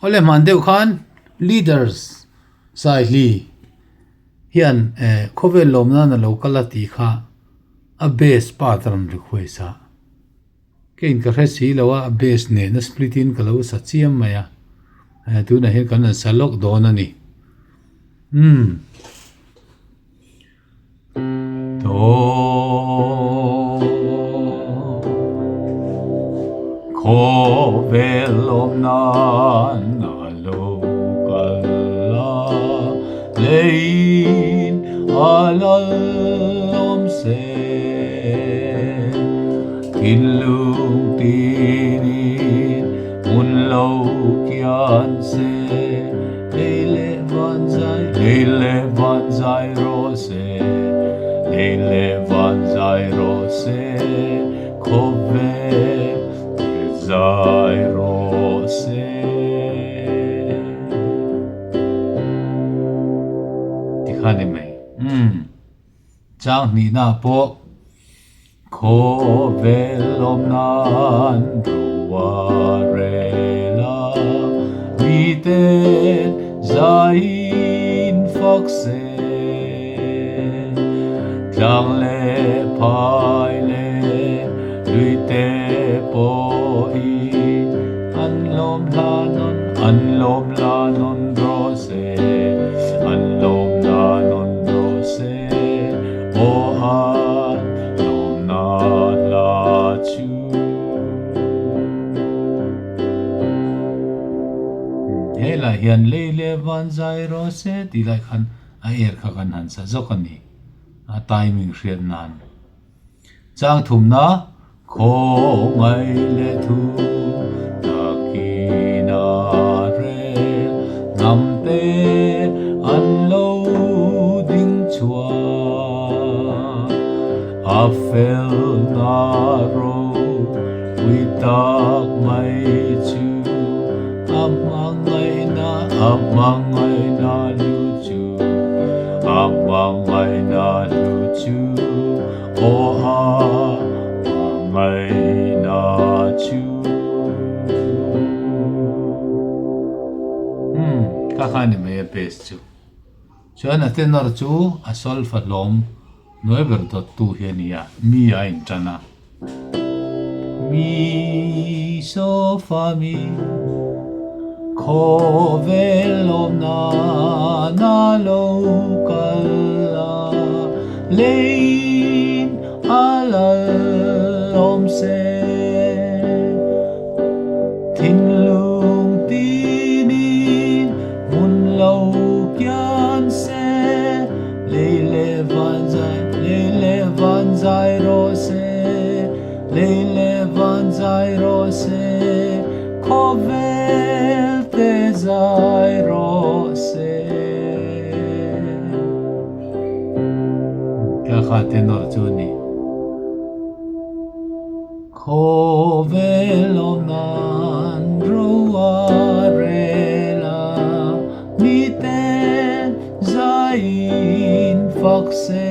ole man deuh khan leaders sai li hian Khawvel lawmna na local ati kha a base patram rekhoi sa kein ka resi lawa a base ne na split in ka lo sa chiam maya tu na he kan salok don ani to Khawvel lawmna'n lein alalom se kinlung tinin mun lo kian se leile van zai ro se Khawvel zai ro se khani mai chang ni na po Khawvel lawmna'n ruwa rela mi te zain phak se tlang le phai le lui te po i an lom la non ro se an lom la non ro se o an lom na la chu he la hian leile van zai ro se ti lai khan a kha kan han sa zokani a timing hriat nan chang thum na kho ngai le thu takina re nam te an lo ding chua a fel na ro wi tak mai chu amangai na lu chu o ha mai na chu ka khani me base chu chuan a tenor chu a sol fa lom November .2 hiania mi a in tana mi so fa mi Khawvel lawmna'n local lein alalom se thinlung tinin mun lo kian se leile van zai ro se Khawvel te zai ro se ka kha tenor chu ni Khawvel lawmna'n ruwa rela mi ten zain phak se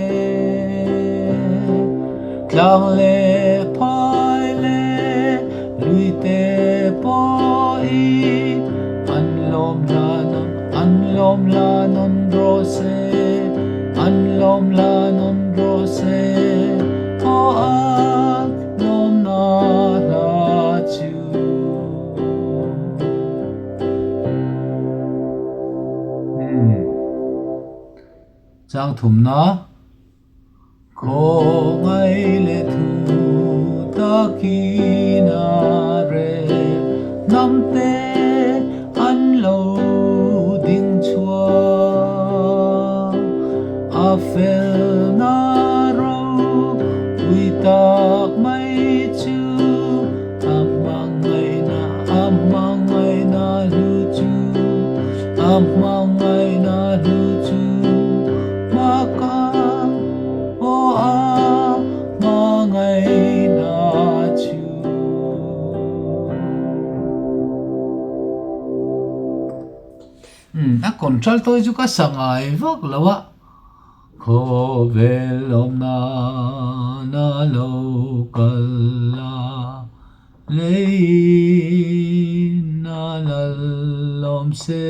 tlang le phai le lui te po i an lom la non ro se o an lom na la chu chang thum na kho ngai le thu takina re nam te an lo ding chua a fel na ro wi tak mai chu amangai na lu chu maka o a mangai na chu a control tôi chu ka sangai vak lawa Khawvel lawmna'n local lein na la lom se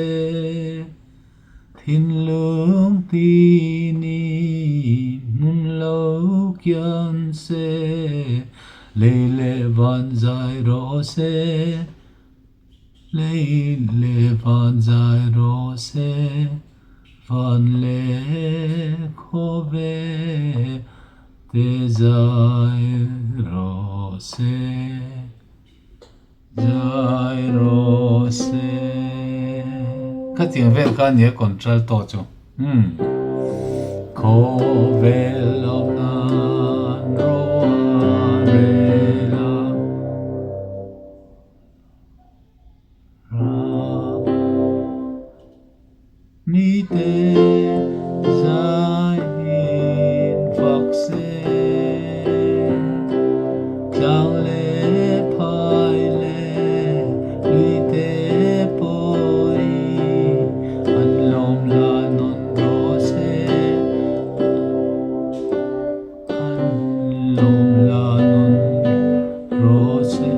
thin lung ti ni mun lo kian se le le van zai ro se le le van zai ro se van le khawvel te zai ro se zai ro se các tiếng Việt các nhớ control to chứ Khawvel lawmna'n ro re la mi te zai in vak se Chang le phai le lui te poi an lom la non ro se an lom la non ro se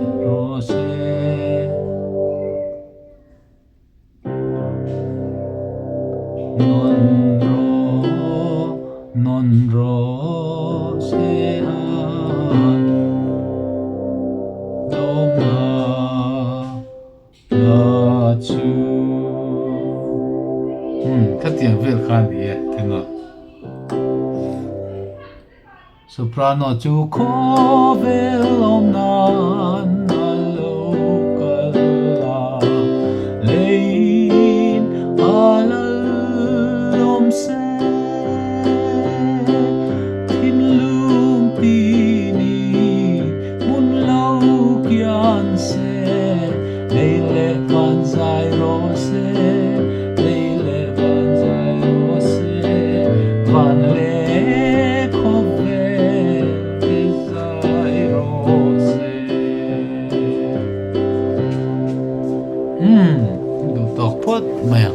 non ro se an lom la chu các tiếng Việt khan đi thế nào soprano chu Khawvel lawmna'n alo kala lein ala lom se thin lung ti ni mun lau kian se le le van zai ro se le le van zai ro se van le khawvel te zai ro se du tok phot maya